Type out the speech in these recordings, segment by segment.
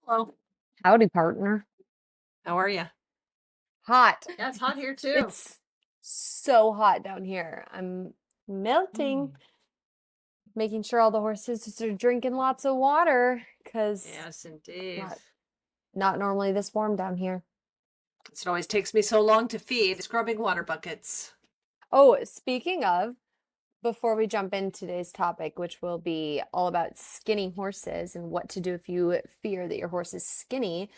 Hello. Howdy, partner. How are you? Hot. Yeah, it's hot here too. It's so hot down here. I'm melting, Mm. making sure all the horses are drinking lots of water because Yes, indeed. not normally this warm down here. It always takes me so long to feed scrubbing water buckets. Oh, speaking of, before we jump into today's topic, which will be all about skinny horses and what to do if you fear that your horse is skinny,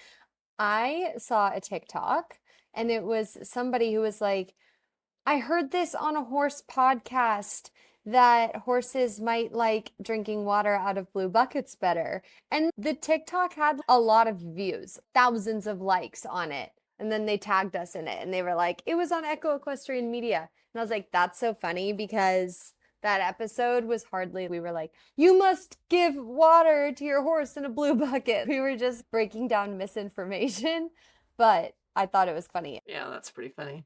I saw a TikTok and it was somebody who was like, I heard this on a horse podcast that horses might like drinking water out of blue buckets better. And the TikTok had a lot of views, thousands of likes on it. And then they tagged us in it and they were like, it was on Equestrian Media. And I was like, that's so funny because that episode was hardly, we were like, you must give water to your horse in a blue bucket. We were just breaking down misinformation, but I thought it was funny. Yeah, that's pretty funny.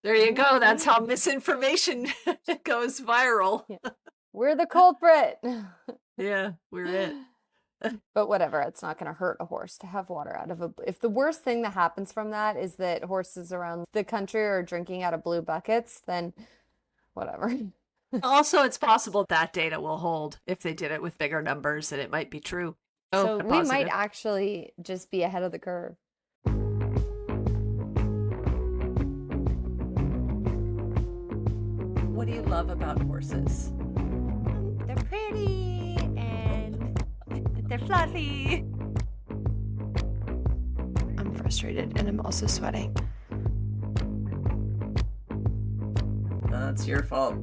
There you go. That's how misinformation goes viral. Yeah. We're the culprit. Yeah, we're it. But whatever, it's not going to hurt a horse to have water out of a. If the worst thing that happens from that is that horses around the country are drinking out of blue buckets, then whatever. Also, it's possible that data will hold if they did it with bigger numbers, and it might be true. So I'm we might positive. actually just be ahead of the curve. What do you love about horses? They're pretty and they're fluffy. I'm frustrated and I'm also sweating. That's your fault.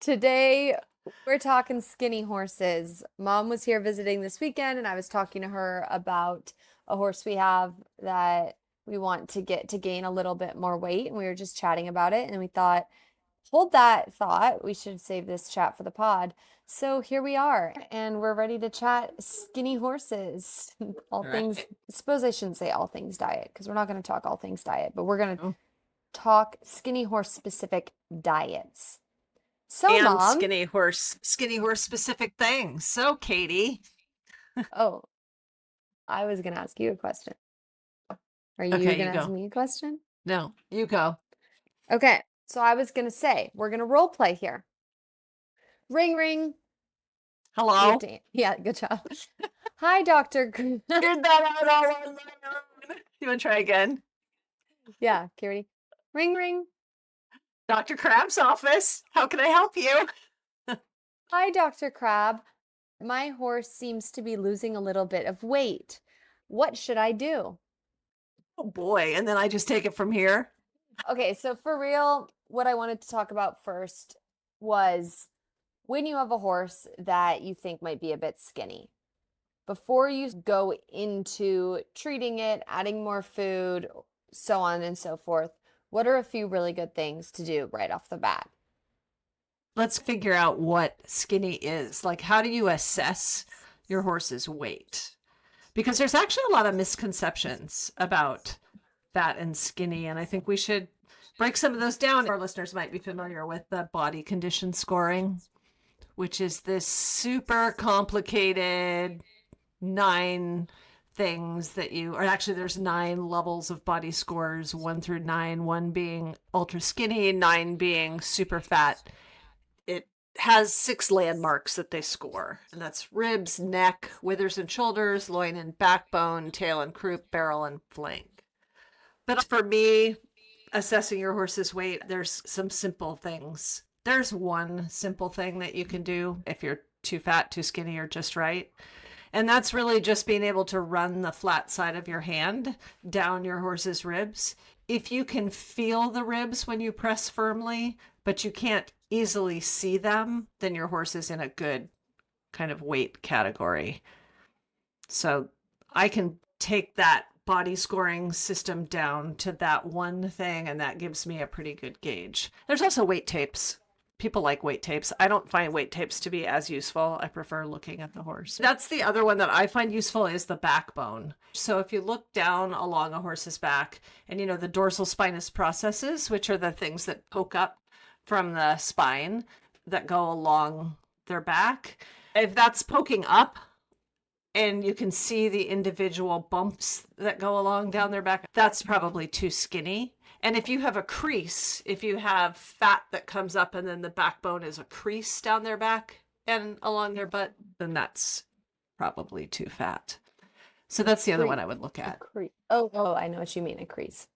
Today, we're talking skinny horses. Mom was here visiting this weekend, and I was talking to her about a horse we have that we want to get to gain a little bit more weight. And we were just chatting about it, and we thought, hold that thought. We should save this chat for the pod. So here we are, and we're ready to chat skinny horses. All things, I suppose I shouldn't say all things diet, because we're not going to talk all things diet, but we're going to talk skinny horse specific diets. So, and Mom, skinny horse specific things. So, Katie. oh, I was going to ask you a question. Are you Okay, going to you ask go. me a question? No, you go. Okay, so I was going to say, we're going to role play here. Ring, ring. Hello. Yeah, good job. Hi, Dr. Figured that out all on my own. You want to try again? Yeah, Katie. Ring, ring. Dr. Crab's office. How can I help you? Hi, Dr. Crab. My horse seems to be losing a little bit of weight. What should I do? Oh boy, and then I just take it from here. Okay, so for real, what I wanted to talk about first was when you have a horse that you think might be a bit skinny. Before you go into treating it, adding more food, so on and so forth, what are a few really good things to do right off the bat? Let's figure out what skinny is. Like, how do you assess your horse's weight? Because there's actually a lot of misconceptions about fat and skinny, and I think we should break some of those down. Our listeners might be familiar with the body condition scoring, which is this super complicated 9 things that or actually there's 9 levels of body scores, 1 through 9, 1 being ultra skinny, 9 being super fat. It has 6 landmarks that they score, and that's ribs, neck, withers and shoulders, loin and backbone, tail and croup, barrel and flank. But for me, assessing your horse's weight, there's some simple things. There's one simple thing that you can do if you're too fat, too skinny, or just right. And that's really just being able to run the flat side of your hand down your horse's ribs. If you can feel the ribs when you press firmly, but you can't easily see them, then your horse is in a good kind of weight category. So I can take that body scoring system down to that one thing, and that gives me a pretty good gauge. There's also weight tapes. People like weight tapes. I don't find weight tapes to be as useful. I prefer looking at the horse. That's the other one that I find useful is the backbone. So if you look down along a horse's back and, the dorsal spinous processes, which are the things that poke up from the spine that go along their back, If that's poking up and you can see the individual bumps that go along down their back, that's probably too skinny. And if you have a crease, if you have fat that comes up and then the backbone is a crease down their back and along their butt, then that's probably too fat. So that's the other one I would look at. Oh, I know what you mean, a crease.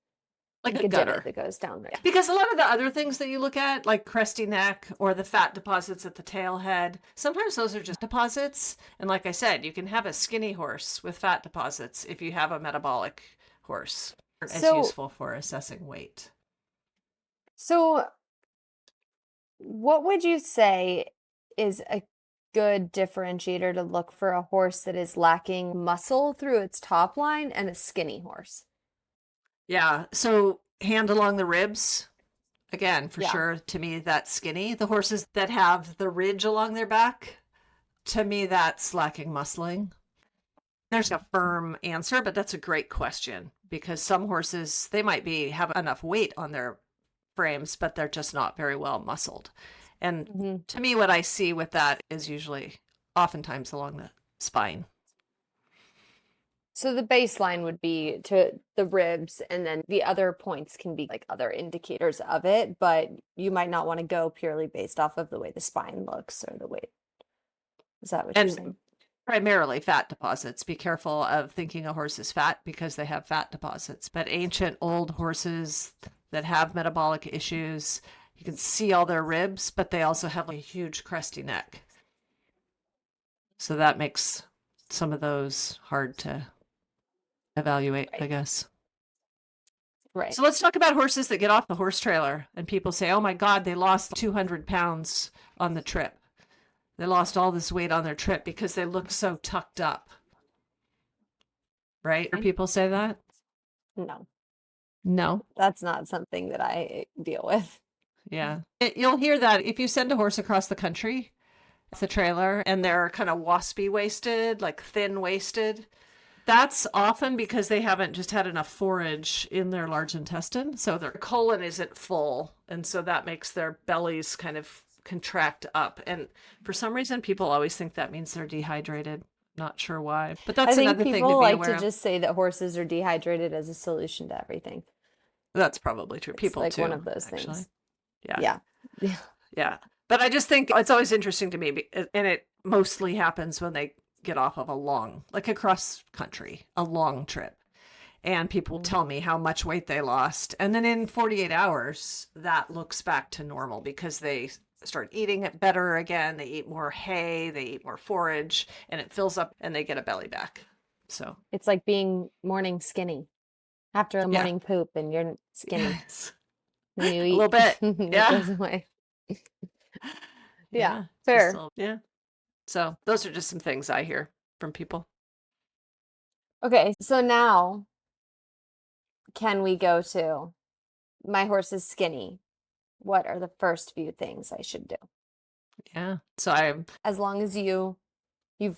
Like a divot gutter. that goes down there. Because a lot of the other things that you look at, like cresty neck or the fat deposits at the tail head, sometimes those are just deposits. And like I said, you can have a skinny horse with fat deposits if you have a metabolic horse. It's useful for assessing weight. So what would you say is a good differentiator to look for a horse that is lacking muscle through its top line and a skinny horse? Yeah. So hand along the ribs, again, for sure, to me, that's skinny. The horses that have the ridge along their back, to me, that's lacking muscling. There's a firm answer, but that's a great question because some horses, they might have enough weight on their frames, but they're just not very well muscled. And to me, what I see with that is usually oftentimes along the spine. So the baseline would be to the ribs, and then the other points can be like other indicators of it, but you might not want to go purely based off of the way the spine looks or the weight. Is that what you're saying? Primarily fat deposits. Be careful of thinking a horse is fat because they have fat deposits. But ancient old horses that have metabolic issues, you can see all their ribs, but they also have a huge cresty neck. So that makes some of those hard to evaluate, I guess. Right. So let's talk about horses that get off the horse trailer and people say, oh my God, they lost 200 pounds on the trip. They lost all this weight on their trip because they look so tucked up. Right? Or people say that? No. That's not something that I deal with. Yeah. You'll hear that if you send a horse across the country, the trailer, and they're kind of waspy waisted, like thin waisted. That's often because they haven't just had enough forage in their large intestine. So their colon isn't full. And so that makes their bellies kind of contract up. And for some reason, people always think that means they're dehydrated. Not sure why. But that's another thing to be aware of. People like to just say that horses are dehydrated as a solution to everything. That's probably true. People like too. One of those things. Yeah. But I just think it's always interesting to me, and it mostly happens when they get off of a long, like a cross country, a long trip. And people tell me how much weight they lost. And then in 48 hours, that looks back to normal because they start eating it better again. They eat more hay, they eat more forage, and it fills up and they get a belly back. So it's like being morning skinny after a morning poop and you're skinny. Yes. And you eat a little bit. Yeah. It goes away. Yeah. Fair. Yeah. So those are just some things I hear from people. Okay. So now can we go to my horse is skinny? What are the first few things I should do? Yeah. So as long as you've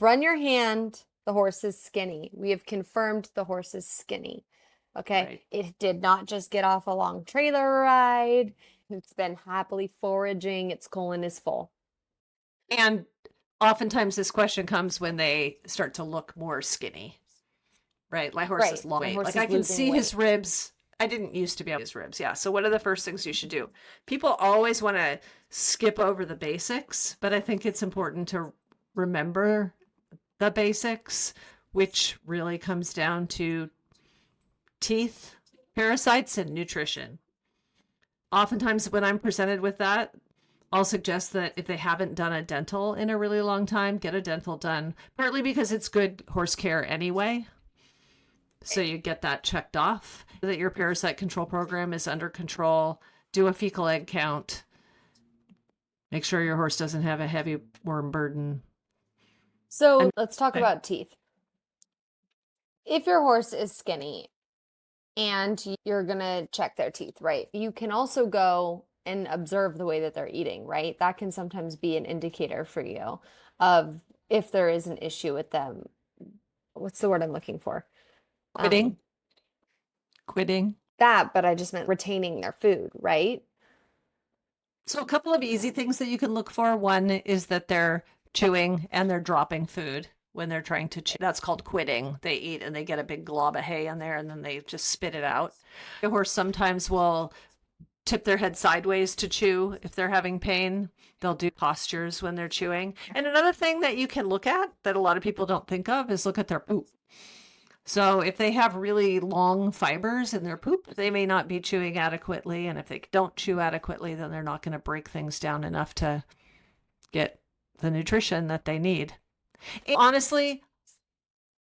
run your hand, the horse is skinny. We have confirmed the horse is skinny. Okay. Right. It did not just get off a long trailer ride. It's been happily foraging. Its colon is full. And oftentimes this question comes when they start to look more skinny, right? My horse is long weight. Like I can see his ribs. I didn't used to be able to see his ribs. Yeah. So what are the first things you should do? People always want to skip over the basics, but I think it's important to remember the basics, which really comes down to teeth, parasites, and nutrition. Oftentimes when I'm presented with that, I'll suggest that if they haven't done a dental in a really long time, get a dental done, partly because it's good horse care anyway. So you get that checked off, that your parasite control program is under control, do a fecal egg count, make sure your horse doesn't have a heavy worm burden. So let's talk about teeth. If your horse is skinny and you're going to check their teeth, right? You can also go and observe the way that they're eating, right? That can sometimes be an indicator for you of if there is an issue with them. What's the word I'm looking for? Quitting. That, but I just meant retaining their food, right? So a couple of easy things that you can look for. One is that they're chewing and they're dropping food when they're trying to chew. That's called quitting. They eat and they get a big glob of hay in there and then they just spit it out. A horse sometimes will tip their head sideways to chew if they're having pain. They'll do postures when they're chewing. And another thing that you can look at that a lot of people don't think of is look at their poop. So if they have really long fibers in their poop, they may not be chewing adequately. And if they don't chew adequately, then they're not going to break things down enough to get the nutrition that they need. And honestly,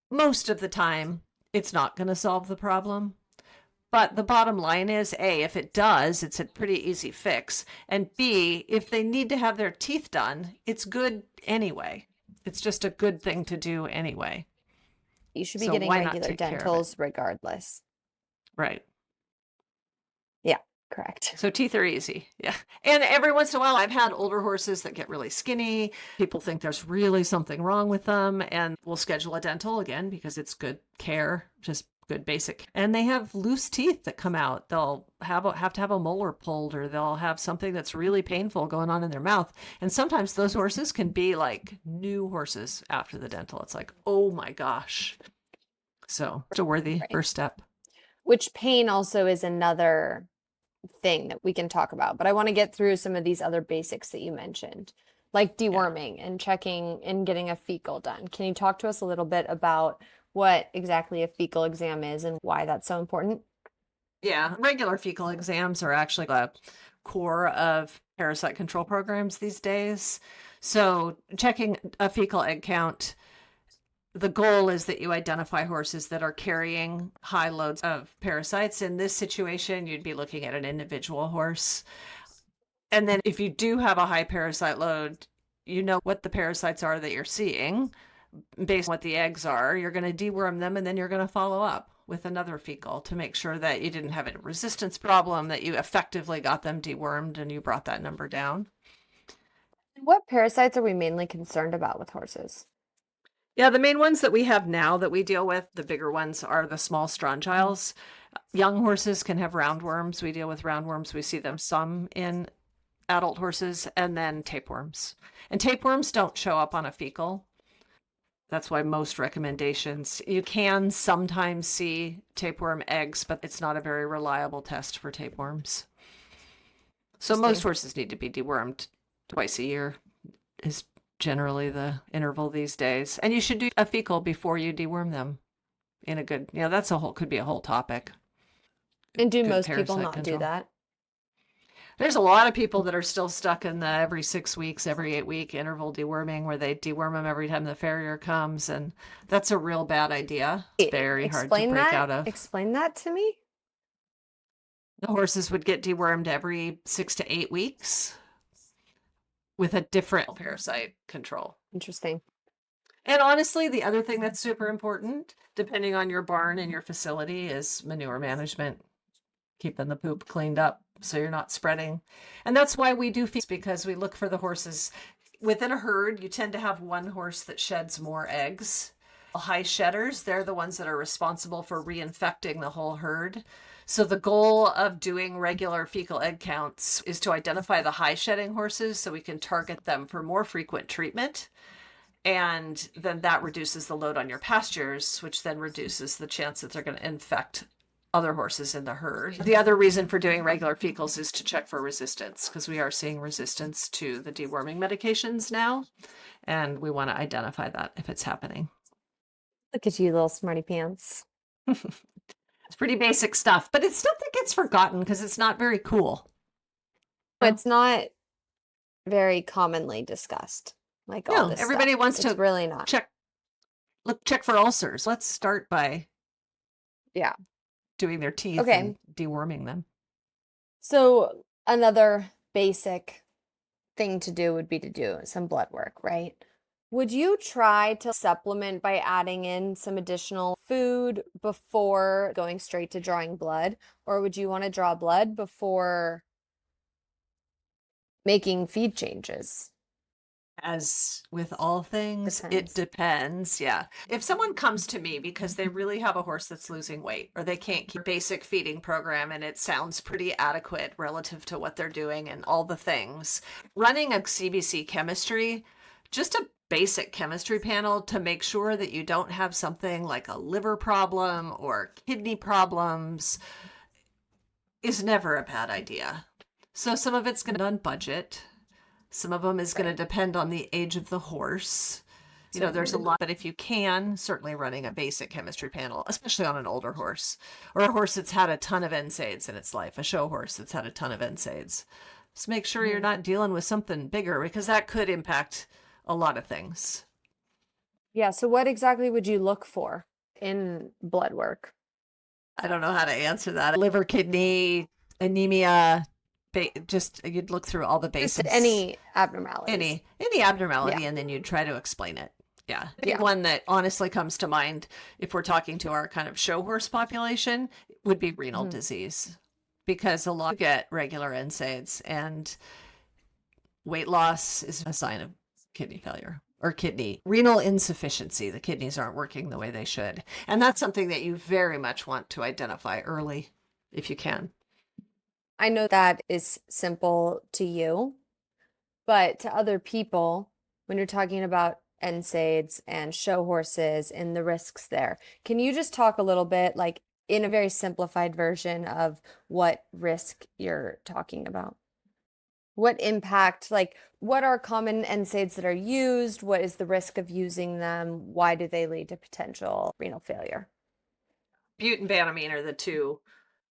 most of the time, it's not going to solve the problem. But the bottom line is, A, if it does, it's a pretty easy fix. And B, if they need to have their teeth done, it's good anyway. It's just a good thing to do anyway. You should be So getting why not regular take care of it? dentals regardless. Right. Yeah, correct. So teeth are easy. Yeah. And every once in a while, I've had older horses that get really skinny. People think there's really something wrong with them. And we'll schedule a dental again because it's good care, just good basic. And they have loose teeth that come out. They'll have to have a molar pulled, or they'll have something that's really painful going on in their mouth. And sometimes those horses can be like new horses after the dental. It's like, oh my gosh. So it's a worthy first step. Which pain also is another thing that we can talk about. But I want to get through some of these other basics that you mentioned, like deworming and checking and getting a fecal done. Can you talk to us a little bit about what exactly a fecal exam is and why that's so important? Yeah, regular fecal exams are actually the core of parasite control programs these days. So checking a fecal egg count, the goal is that you identify horses that are carrying high loads of parasites. In this situation, you'd be looking at an individual horse. And then if you do have a high parasite load, you know what the parasites are that you're seeing. Based on what the eggs are, you're going to deworm them, and then you're going to follow up with another fecal to make sure that you didn't have a resistance problem, that you effectively got them dewormed and you brought that number down. What parasites are we mainly concerned about with horses? Yeah, the main ones that we have now that we deal with, the bigger ones, are the small strongyles. Young horses can have roundworms. We deal with roundworms. We see them some in adult horses, and then tapeworms. And tapeworms don't show up on a fecal. That's why most recommendations, you can sometimes see tapeworm eggs, but it's not a very reliable test for tapeworms. So most horses need to be dewormed twice a year is generally the interval these days. And you should do a fecal before you deworm them in a good, that's could be a whole topic. And do Good most people parasite not do control. that? There's a lot of people that are still stuck in the every 6 weeks, every 8-week interval deworming where they deworm them every time the farrier comes. And that's a real bad idea. It's very hard to break out of. Explain that to me. The horses would get dewormed every 6 to 8 weeks with a different parasite control. Interesting. And honestly, the other thing that's super important, depending on your barn and your facility, is manure management. Keeping the poop cleaned up so you're not spreading. And that's why we do feeds, because we look for the horses. Within a herd, you tend to have one horse that sheds more eggs. High shedders, they're the ones that are responsible for reinfecting the whole herd. So the goal of doing regular fecal egg counts is to identify the high shedding horses so we can target them for more frequent treatment. And then that reduces the load on your pastures, which then reduces the chance that they're going to infect other horses in the herd. The other reason for doing regular fecals is to check for resistance, because we are seeing resistance to the deworming medications now, and we want to identify that if it's happening. Look at you, little smarty pants. It's pretty basic stuff, but it's stuff that gets forgotten because it's not very cool. It's not very commonly discussed. Like all this everybody stuff. wants It's to really not. check for ulcers. Let's start by doing their teeth and deworming them. So another basic thing to do would be to do some blood work, right? Would you try to supplement by adding in some additional food before going straight to drawing blood? Or would you want to draw blood before making feed changes? As with all things, it depends. Yeah. If someone comes to me because they really have a horse that's losing weight, or they can't keep a basic feeding program and it sounds pretty adequate relative to what they're doing and all the things, running a CBC chemistry, just a basic chemistry panel to make sure that you don't have something like a liver problem or kidney problems is never a bad idea. So some of it's going to be on budget. Some of them is going to depend on the age of the horse. There's a lot, but if you can, certainly running a basic chemistry panel, especially on an older horse or a horse that's had a ton of NSAIDs in its life, a show horse that's had a ton of NSAIDs. Just make sure you're not dealing with something bigger, because that could impact a lot of things. Yeah. So what exactly would you look for in blood work? I don't know how to answer that. Liver, kidney, anemia, just you'd look through all the basics. Just any abnormalities. Any abnormality, and then you'd try to explain it. Yeah. The one that honestly comes to mind, if we're talking to our kind of show horse population, would be renal disease, because a lot get regular NSAIDs, and weight loss is a sign of kidney failure or renal insufficiency. The kidneys aren't working the way they should. And that's something that you very much want to identify early if you can. I know that is simple to you, but to other people, when you're talking about NSAIDs and show horses and the risks there, can you just talk a little bit, like in a very simplified version, of what risk you're talking about? What impact, like what are common NSAIDs that are used? What is the risk of using them? Why do they lead to potential renal failure? Bute and Banamine are the two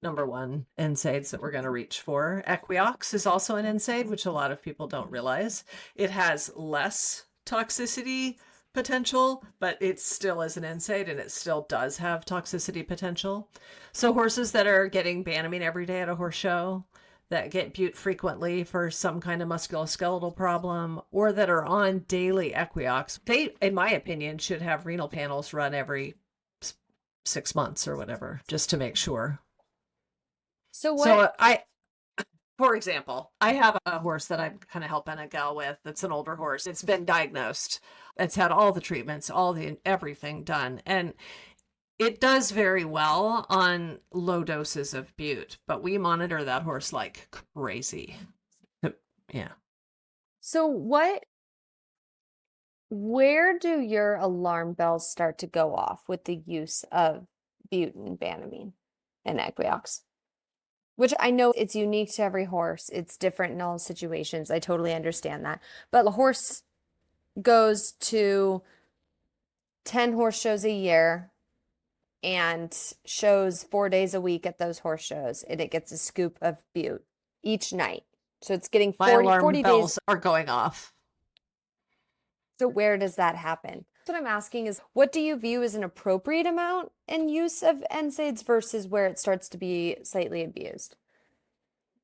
number one NSAIDs that we're going to reach for. Equiox is also an NSAID, which a lot of people don't realize. It has less toxicity potential, but it still is an NSAID, and it still does have toxicity potential. So horses that are getting Banamine every day at a horse show, that get Bute frequently for some kind of musculoskeletal problem, or that are on daily Equiox, they, in my opinion, should have renal panels run every 6 months or whatever, just to make sure. For example, I have a horse that I'm kind of helping a gal with that's an older horse. It's been diagnosed. It's had all the treatments, everything done. And it does very well on low doses of Bute, but we monitor that horse like crazy. Yeah. So where do your alarm bells start to go off with the use of Bute and Banamine and Equiox? Which I know it's unique to every horse. It's different in all situations. I totally understand that. But the horse goes to 10 horse shows a year and shows 4 days a week at those horse shows, and it gets a scoop of Bute each night. So it's getting 40 bells days are going off. So where does that happen? What I'm asking is, what do you view as an appropriate amount in use of NSAIDs versus where it starts to be slightly abused?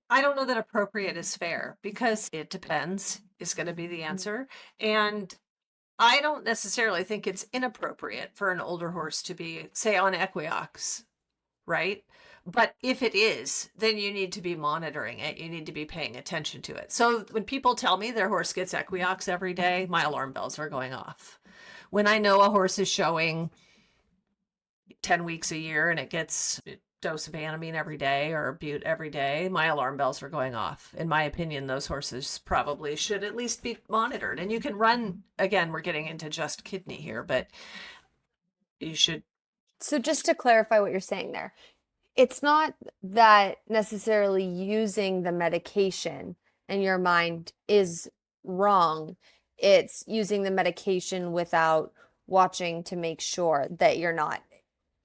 I don't know that appropriate is fair, because it depends is going to be the answer. And I don't necessarily think it's inappropriate for an older horse to be, say, on Equiox, right? But if it is, then you need to be monitoring it. You need to be paying attention to it. So when people tell me their horse gets Equiox every day, my alarm bells are going off. When I know a horse is showing 10 weeks a year and it gets a dose of Banamine every day or Bute every day, my alarm bells are going off. In my opinion, those horses probably should at least be monitored. And you can run, again, we're getting into just kidney here, but you should. So just to clarify what you're saying there, it's not that necessarily using the medication in your mind is wrong. It's using the medication without watching to make sure that you're not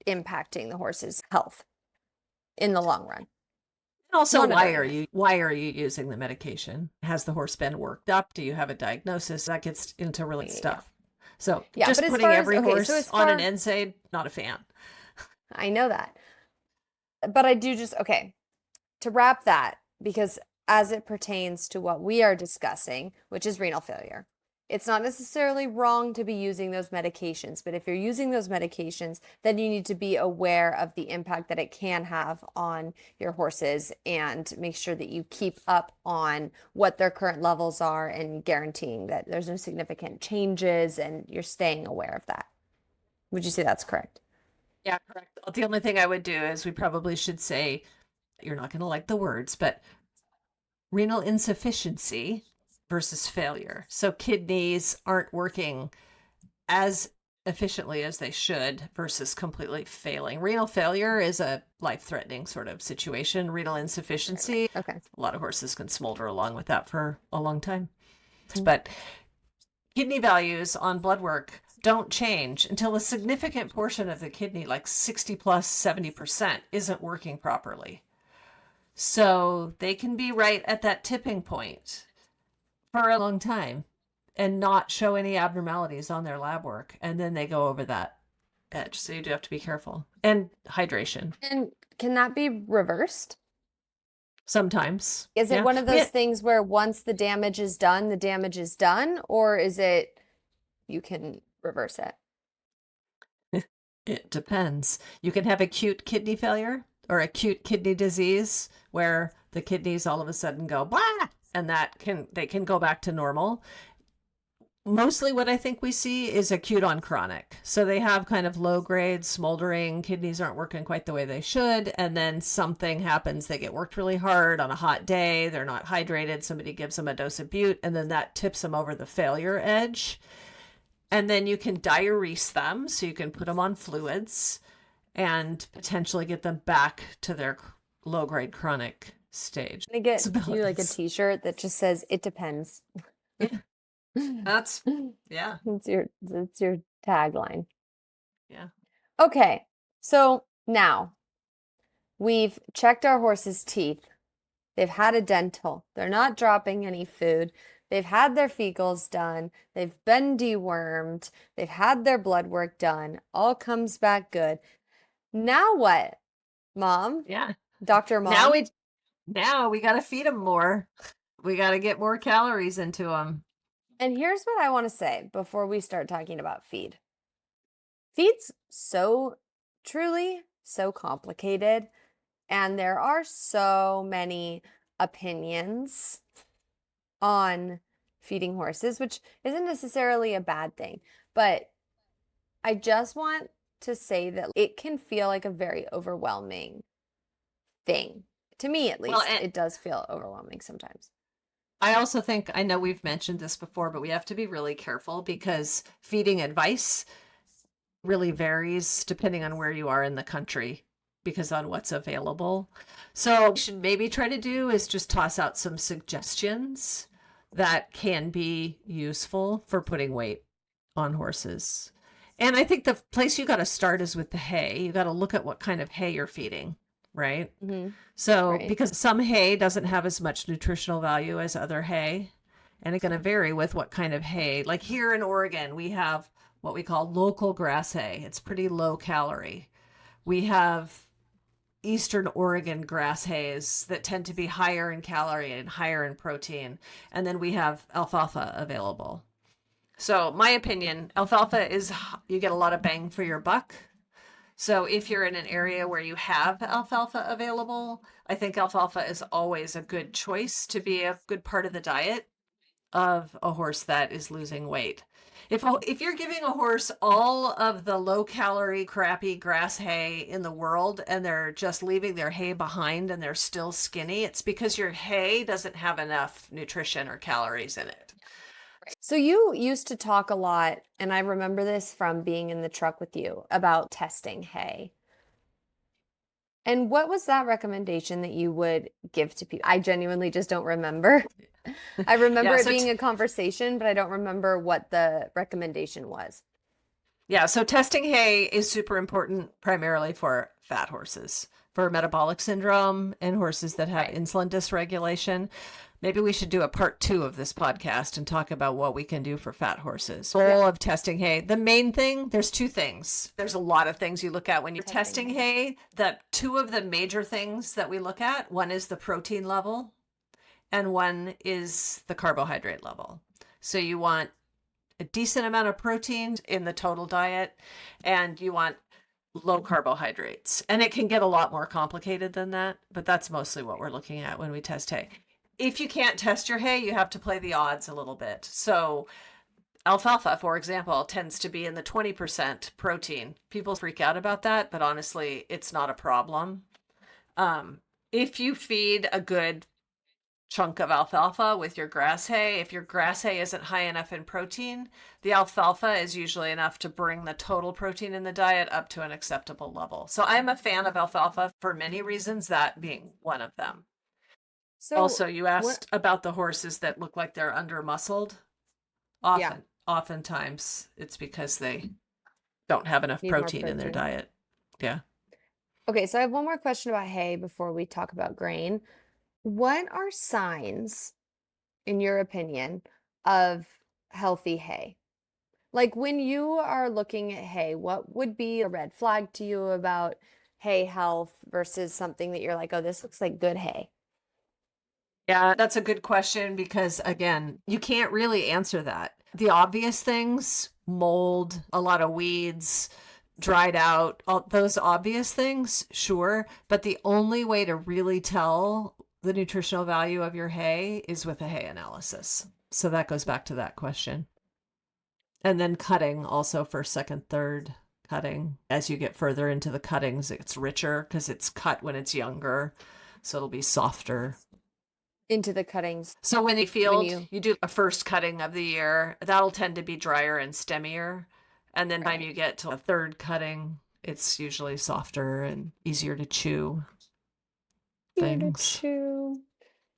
impacting the horse's health in the long run. And also, why are you using the medication? Has the horse been worked up? Do you have a diagnosis? That gets into really stuff. So just putting every horse on an NSAID, not a fan. I know that. But I do to wrap that, because as it pertains to what we are discussing, which is renal failure, it's not necessarily wrong to be using those medications, but if you're using those medications, then you need to be aware of the impact that it can have on your horses and make sure that you keep up on what their current levels are and guaranteeing that there's no significant changes and you're staying aware of that. Would you say that's correct? Yeah, correct. The only thing I would do is we probably should say, you're not going to like the words, but renal insufficiency versus failure. So kidneys aren't working as efficiently as they should versus completely failing. Renal failure is a life-threatening sort of situation. Renal insufficiency, Okay. a lot of horses can smolder along with that for a long time. But kidney values on blood work don't change until a significant portion of the kidney, like 60 plus 70%, isn't working properly. So they can be right at that tipping point for a long time and not show any abnormalities on their lab work. And then they go over that edge. So you do have to be careful. And hydration. And can that be reversed? Sometimes. Is it Yeah. one of those things where once the damage is done, the damage is done? Or is it you can reverse it? It depends. You can have acute kidney failure or acute kidney disease where the kidneys all of a sudden go blah, and they can go back to normal. Mostly what I think we see is acute on chronic. So they have kind of low grade smoldering, kidneys aren't working quite the way they should, and then something happens. They get worked really hard on a hot day, they're not hydrated, somebody gives them a dose of bute, and then that tips them over the failure edge. And then you can diurese them, so you can put them on fluids and potentially get them back to their low grade chronic stage. Can I get you like a t-shirt that just says it depends? That's yeah. It's your tagline. Yeah. Okay. So now we've checked our horse's teeth. They've had a dental. They're not dropping any food. They've had their fecals done. They've been dewormed. They've had their blood work done. All comes back good. Now what, Mom? Yeah. Dr. Mom? Now we got to feed them more. We got to get more calories into them. And here's what I want to say before we start talking about feed. Feed's so truly so complicated, and there are so many opinions on feeding horses, which isn't necessarily a bad thing. But I just want to say that it can feel like a very overwhelming thing. To me, at least, it does feel overwhelming sometimes. I also think, I know we've mentioned this before, but we have to be really careful because feeding advice really varies depending on where you are in the country because on what's available. So what we should maybe try to do is just toss out some suggestions that can be useful for putting weight on horses. And I think the place you got to start is with the hay. You got to look at what kind of hay you're feeding. Right? Mm-hmm. So, Right. Because some hay doesn't have as much nutritional value as other hay, and it's going to vary with what kind of hay. Like here in Oregon, we have what we call local grass hay. It's pretty low calorie. We have Eastern Oregon grass hays that tend to be higher in calorie and higher in protein. And then we have alfalfa available. So, my opinion, alfalfa is, you get a lot of bang for your buck. So if you're in an area where you have alfalfa available, I think alfalfa is always a good choice to be a good part of the diet of a horse that is losing weight. If you're giving a horse all of the low calorie, crappy grass hay in the world and they're just leaving their hay behind and they're still skinny, it's because your hay doesn't have enough nutrition or calories in it. So you used to talk a lot, and I remember this from being in the truck with you, about testing hay. And what was that recommendation that you would give to people? I genuinely just don't remember. I remember it being a conversation, but I don't remember what the recommendation was. Yeah, so testing hay is super important primarily for fat horses, for metabolic syndrome and horses that have insulin dysregulation. Maybe we should do a part 2 of this podcast and talk about what we can do for fat horses. Goal of testing hay. The main thing, there's 2 things. There's a lot of things you look at when you're testing hay. The 2 of the major things that we look at, one is the protein level and one is the carbohydrate level. So you want a decent amount of protein in the total diet and you want low carbohydrates. And it can get a lot more complicated than that, but that's mostly what we're looking at when we test hay. If you can't test your hay, you have to play the odds a little bit. So alfalfa, for example, tends to be in the 20% protein. People freak out about that, but honestly, it's not a problem. If you feed a good chunk of alfalfa with your grass hay. If your grass hay isn't high enough in protein, the alfalfa is usually enough to bring the total protein in the diet up to an acceptable level. So I'm a fan of alfalfa for many reasons, that being one of them. So Also, you what? asked about the horses that look like they're under muscled. Yeah, Oftentimes it's because they don't have enough need more protein in their protein. diet. Yeah. Okay, so I have one more question about hay before we talk about grain. What are signs, in your opinion, of healthy hay? Like when you are looking at hay, what would be a red flag to you about hay health versus something that you're like, oh, this looks like good hay? Yeah, that's a good question because, again, you can't really answer that. The obvious things, mold, a lot of weeds, dried out, all those obvious things, sure. But the only way to really tell the nutritional value of your hay is with a hay analysis. So that goes back to that question. And then cutting also for second, third cutting. As you get further into the cuttings, it's richer because it's cut when it's younger. So it'll be softer. Into the cuttings So when you when field, you, you do a first cutting of the year, that'll tend to be drier and stemmier. And then by the time right, you get to a third cutting, it's usually softer and easier to chew easier to things. chew.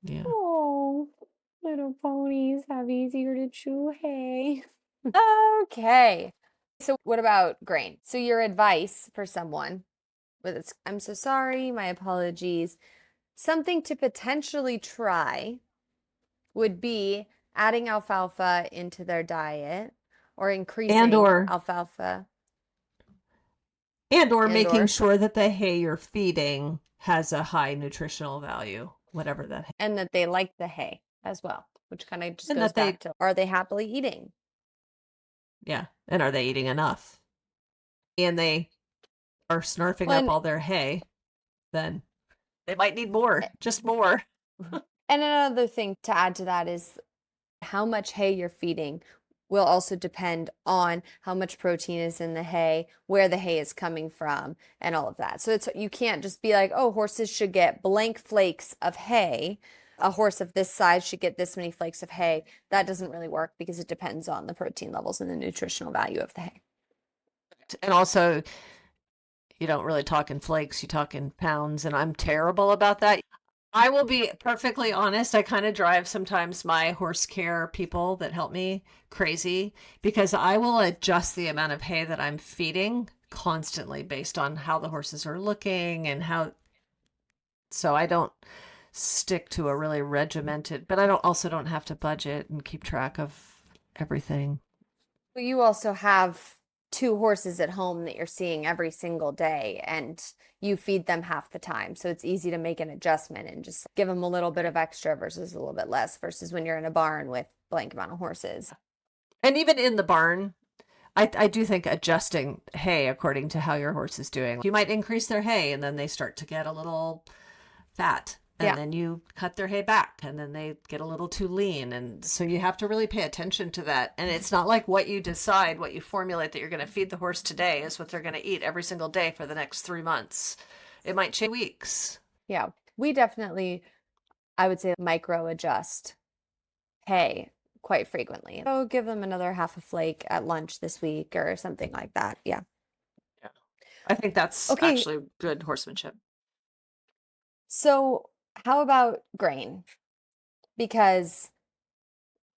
Yeah. Oh, little ponies have easier to chew hay. Okay. So what about grain? So your advice for someone with it's, I'm so sorry, my apologies. Something to potentially try would be adding alfalfa into their diet or And increasing or alfalfa and or and making or sure that the hay you're feeding has a high nutritional value, whatever that hay. and that they like the hay as well, which kind of just And goes that back they to are they happily eating? yeah, and are they eating enough? And they are snarfing up Well, all their hay, then they might need more, just more. and another thing to add to that is how much hay you're feeding will also depend on how much protein is in the hay, where the hay is coming from, and all of that. So it's you can't just be like, oh, horses should get blank flakes of hay. A horse of this size should get this many flakes of hay. That doesn't really work because it depends on the protein levels and the nutritional value of the hay. And also, you don't really talk in flakes, you talk in pounds, and I'm terrible about that. I will be perfectly honest. I kind of drive sometimes my horse care people that help me crazy because I will adjust the amount of hay that I'm feeding constantly based on how the horses are looking and how. So I don't stick to a really regimented, but I don't have to budget and keep track of everything. But you also have two horses at home that you're seeing every single day, and you feed them half the time. So it's easy to make an adjustment and just give them a little bit of extra versus a little bit less versus when you're in a barn with blank amount of horses. And even in the barn, I do think adjusting hay according to how your horse is doing. You might increase their hay and then they start to get a little fat. And Yeah. then you cut their hay back and then they get a little too lean. And so you have to really pay attention to that. And it's not like what you decide, what you formulate that you're going to feed the horse today is what they're going to eat every single day for the next 3 months. It might change weeks. Yeah. We definitely, I would say, micro adjust hay quite frequently. Oh, give them another half a flake at lunch this week or something like that. Yeah. Yeah. I think that's Okay. actually good horsemanship. So, how about grain? Because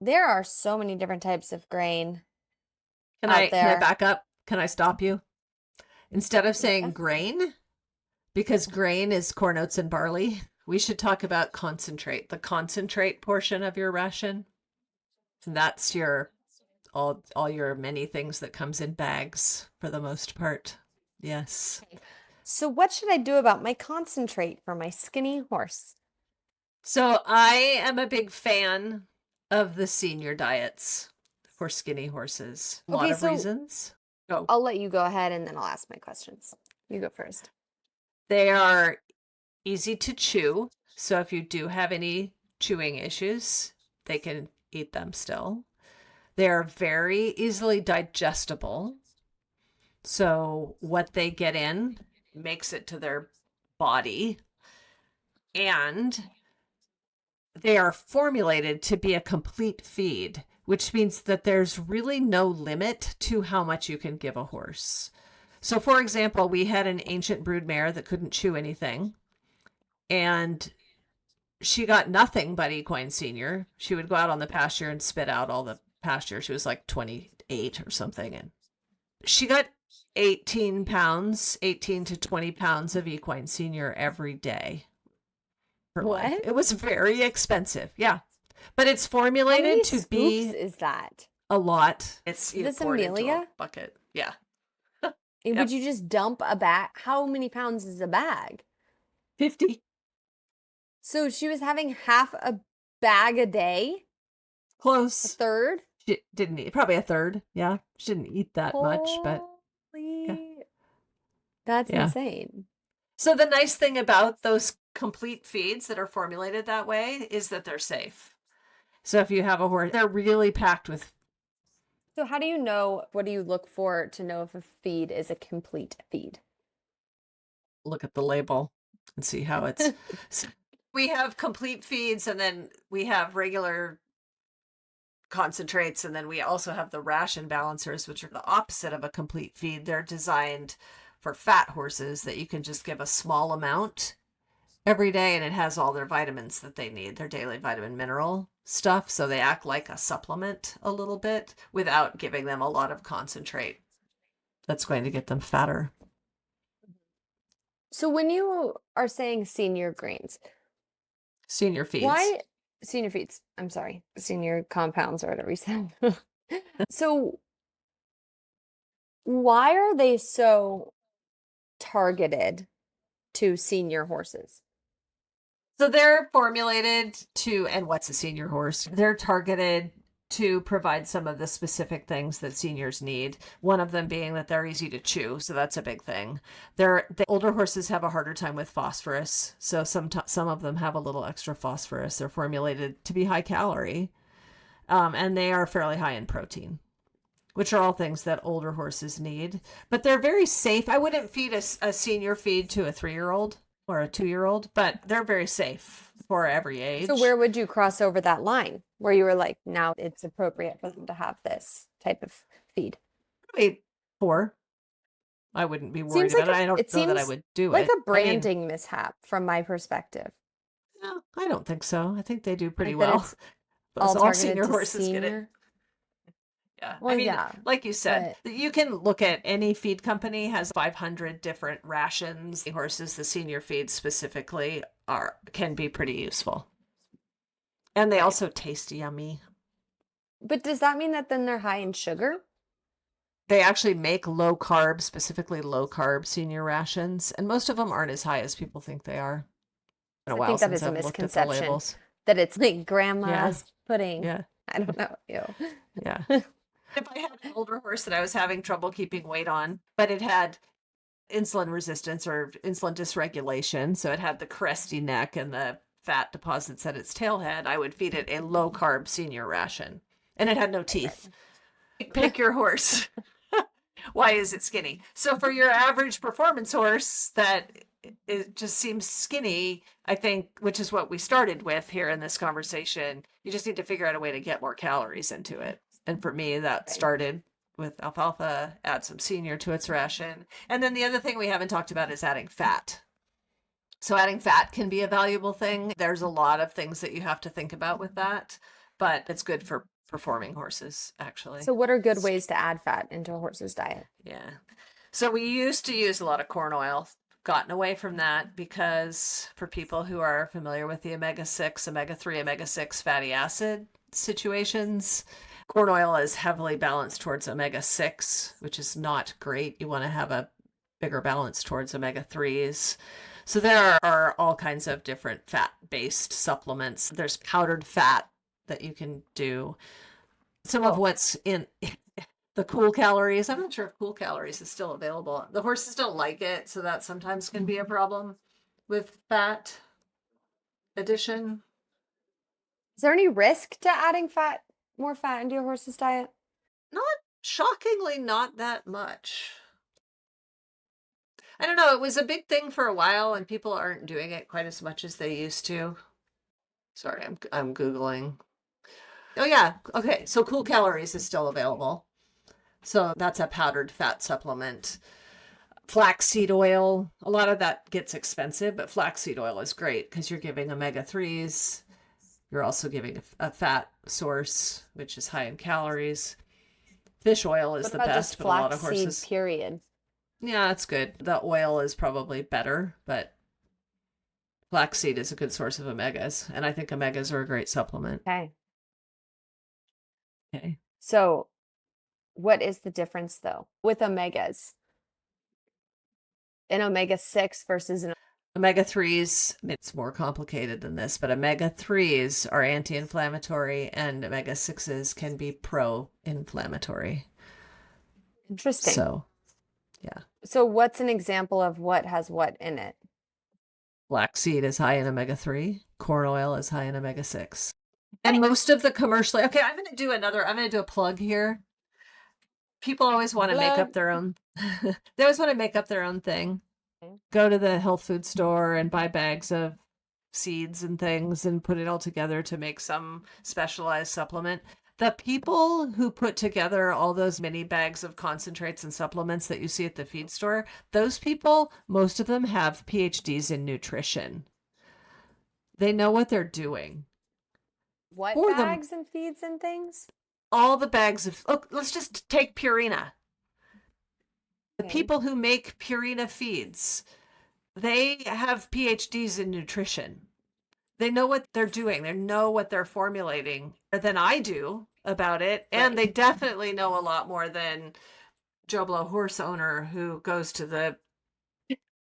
there are so many different types of grain Can out I there. back up? Can I stop you? Instead of saying Yeah. grain, because grain is corn, oats, and barley, we should talk about concentrate, the concentrate portion of your ration. And that's your all your many things that comes in bags for the most part. Yes. So, what should I do about my concentrate for my skinny horse? So I am a big fan of the senior diets for skinny horses. A lot Okay, of so reasons. Go. I'll let you go ahead and then I'll ask my questions. You go first. They are easy to chew. So if you do have any chewing issues, they can eat them still. They're very easily digestible. So what they get in makes it to their body. And they are formulated to be a complete feed, which means that there's really no limit to how much you can give a horse. So, for example, we had an ancient broodmare that couldn't chew anything, and she got nothing but equine senior. She would go out on the pasture and spit out all the pasture. She was like 28 or something, and she got 18 pounds, 18 to 20 pounds of equine senior every day. Her life. What? It was very expensive. Yeah. But it's How many formulated to scoops be is that? a lot. It's This poured into a Amelia? bucket. Yeah. Would you just dump a bag? How many pounds is a bag? 50. So she was having half a bag a day? A Close. third? She didn't eat. Probably a third. Yeah. She didn't eat that much, but Holy- That's Yeah. insane. so the nice thing about those complete feeds that are formulated that way is that they're safe. So if you have a horse, they're really packed with. So how do you know, what do you look for to know if a feed is a complete feed? Look at the label and see how it's. So we have complete feeds, and then we have regular concentrates, and then we also have the ration balancers, which are the opposite of a complete feed. They're designed for fat horses that you can just give a small amount every day, and it has all their vitamins that they need, their daily vitamin mineral stuff. So they act like a supplement a little bit without giving them a lot of concentrate that's going to get them fatter. So when you are saying senior grains, Senior feeds. why senior feeds? I'm sorry, senior compounds or whatever you said. So why are they so targeted to senior horses? So they're formulated to, and what's a senior horse? They're targeted to provide some of the specific things that seniors need. One of them being that they're easy to chew, so that's a big thing. The older horses have a harder time with phosphorus, so some of them have a little extra phosphorus. They're formulated to be high calorie, and they are fairly high in protein, which are all things that older horses need. But they're very safe. I wouldn't feed a senior feed to a 3-year-old or a 2-year-old, but they're very safe for every age. So where would you cross over that line where you were like, now it's appropriate for them to have this type of feed? Probably 4. I wouldn't be worried Seems like about it. I don't it know that I seems would do like it. a branding mishap from my perspective. No, I don't think so. I think they do pretty Like that well. it's But all senior targeted to horses get it. senior. Yeah. Well, I mean, yeah, like you said, you can look at any feed company has 500 different rations. The horses, the senior feeds specifically, can be pretty useful. And they also taste yummy. But does that mean that then they're high in sugar? They actually make low carb, specifically low carb senior rations, and most of them aren't as high as people think they are. Been a I while think that since is a I've looked at the misconception labels. that it's like grandma's pudding. Yeah. I don't know. Ew. Yeah. If I had an older horse that I was having trouble keeping weight on, but it had insulin resistance or insulin dysregulation, so it had the cresty neck and the fat deposits at its tailhead, I would feed it a low carb senior ration. And it had no teeth. Pick your horse. Why is it skinny? So for your average performance horse that it just seems skinny, I think, which is what we started with here in this conversation, you just need to figure out a way to get more calories into it. And for me, that started with alfalfa, add some senior to its ration. And then the other thing we haven't talked about is adding fat. So adding fat can be a valuable thing. There's a lot of things that you have to think about with that, but it's good for performing horses, actually. So what are good ways to add fat into a horse's diet? Yeah. So we used to use a lot of corn oil, gotten away from that because for people who are familiar with the omega-6, omega-3, omega-6 fatty acid situations, corn oil is heavily balanced towards omega-6, which is not great. You want to have a bigger balance towards omega-3s. So there are all kinds of different fat-based supplements. There's powdered fat that you can do. Some of what's in the cool calories, I'm not sure if cool calories is still available. The horses don't like it, so that sometimes can be a problem with fat addition. Is there any risk to adding more fat into your horse's diet? Shockingly, not that much. I don't know. It was a big thing for a while, and people aren't doing it quite as much as they used to. Sorry, I'm Googling. Oh yeah. Okay. So Cool Calories is still available. So that's a powdered fat supplement. Flaxseed oil, a lot of that gets expensive, but flaxseed oil is great because you're giving omega-3s. You're also giving a fat source, which is high in calories. Fish oil is What the about just best, but a lot of flaxseed, horses. period? Yeah, it's good. The oil is probably better, but flaxseed is a good source of omegas, and I think omegas are a great supplement. Okay. Okay. So, what is the difference though with omegas? An omega-6 versus an Omega-3s, it's more complicated than this, but omega-3s are anti-inflammatory and omega-6s can be pro-inflammatory. interesting. So, yeah. So, what's an example of what has what in it? Flaxseed is high in omega-3, corn oil is high in omega-6. And most of the commercially, okay, I'm going to do a plug here. People always want to make Plug. up their own, they always want to make up their own thing. Okay. Go to the health food store and buy bags of seeds and things and put it all together to make some specialized supplement. The people who put together all those mini bags of concentrates and supplements that you see at the feed store, those people, most of them have PhDs in nutrition. They know what they're doing. What For them- bags and feeds and things? All the bags of, look, let's just take Purina. The Okay. people who make Purina feeds, they have PhDs in nutrition. They know what they're doing. They know what they're formulating more than I do about it. And Right. they definitely know a lot more than Joe Blow horse owner who goes to the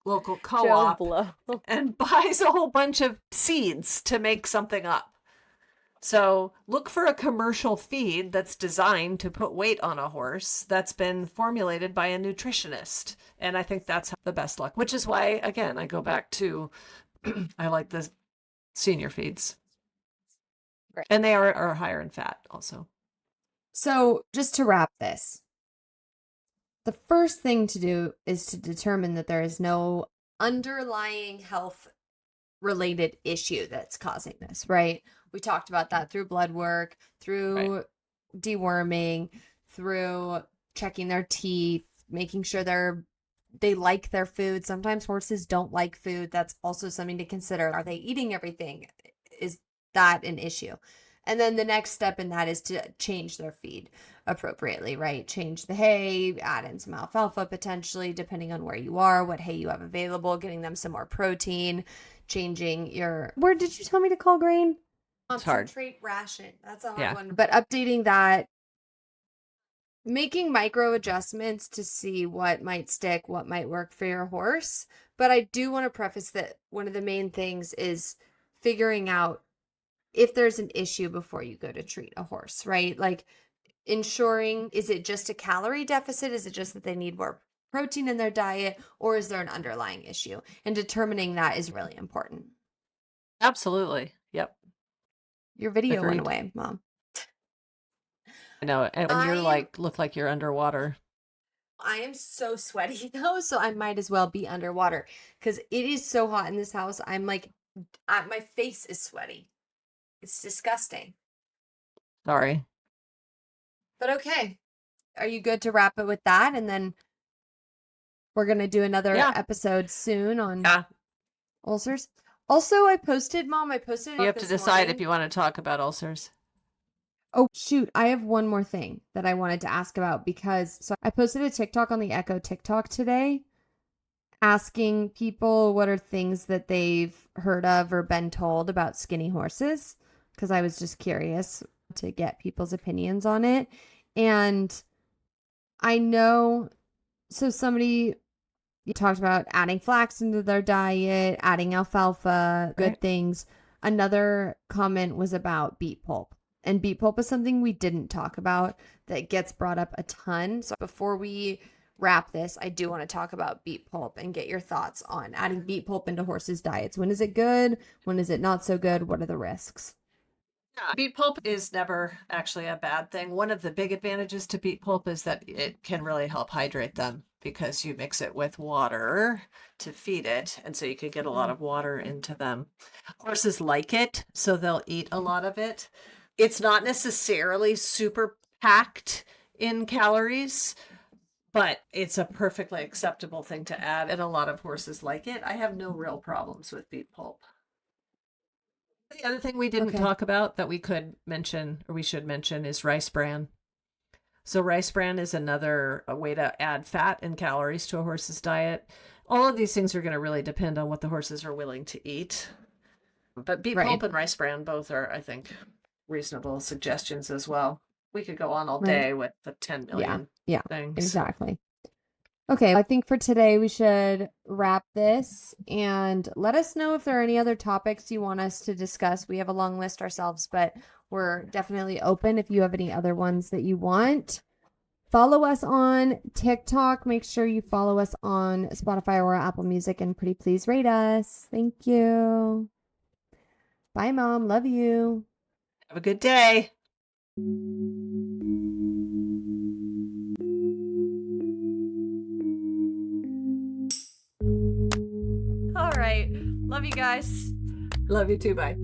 local Joe co-op Blow. and buys a whole bunch of seeds to make something up. So look for a commercial feed that's designed to put weight on a horse that's been formulated by a nutritionist. And I think that's the best luck, which is why, again, I go back to I like the senior feeds. Great. And they are higher in fat also. So, just to wrap this, the first thing to do is to determine that there is no underlying health related issue that's causing this, right? We talked about that through blood work, through deworming, through checking their teeth, making sure they like their food. Sometimes horses don't like food. That's also something to consider. Are they eating everything? Is that an issue? And then the next step in that is to change their feed appropriately, right? Change the hay, add in some alfalfa potentially, depending on where you are, what hay you have available, getting them some more protein, changing your, where did you tell me to call grain? It's hard. Concentrate ration. That's a hard Yeah. one. But updating that, making micro adjustments to see what might stick, what might work for your horse. But I do want to preface that one of the main things is figuring out if there's an issue before you go to treat a horse, right? Like ensuring, is it just a calorie deficit? Is it just that they need more protein in their diet? Or is there an underlying issue? And determining that is really important. Absolutely. Yep. Your video went Agreed. away, Mom. I know. And you're I- like, look like you're underwater. I am so sweaty though, so I might as well be underwater because it is so hot in this house. I'm like, my face is sweaty. It's disgusting. Sorry. But okay. Are you good to wrap it with that? And then we're going to do another Yeah. episode soon on Yeah. ulcers. Also, I posted You have to decide if you want to talk about ulcers. Oh, shoot. I have one more thing that I wanted to ask about because I posted a TikTok on the Echo TikTok today asking people what are things that they've heard of or been told about skinny horses because I was just curious to get people's opinions on it. And I know, so somebody talked about adding flax into their diet, adding alfalfa, good Right. things. Another comment was about beet pulp. And beet pulp is something we didn't talk about that gets brought up a ton. So before we wrap this, I do want to talk about beet pulp and get your thoughts on adding beet pulp into horses' diets. When is it good? When is it not so good? What are the risks? Yeah. Beet pulp is never actually a bad thing. One of the big advantages to beet pulp is that it can really help hydrate them. because you mix it with water to feed it. And so you could get a lot of water into them. Horses like it, so they'll eat a lot of it. It's not necessarily super packed in calories, but it's a perfectly acceptable thing to add, and a lot of horses like it. I have no real problems with beet pulp. The other thing we didn't talk about that we could mention, or we should mention, is rice bran. So rice bran is another way to add fat and calories to a horse's diet. All of these things are going to really depend on what the horses are willing to eat. But beet pulp and rice bran both are, I think, reasonable suggestions as well. We could go on all day with the 10 million things. Exactly. Okay, I think for today we should wrap this, and let us know if there are any other topics you want us to discuss. We have a long list ourselves, but we're definitely open if you have any other ones that you want. Follow us on TikTok. Make sure you follow us on Spotify or Apple Music, and pretty please rate us. Thank you. Bye, Mom. Love you. Have a good day. All right. Love you guys. Love you too. Bye.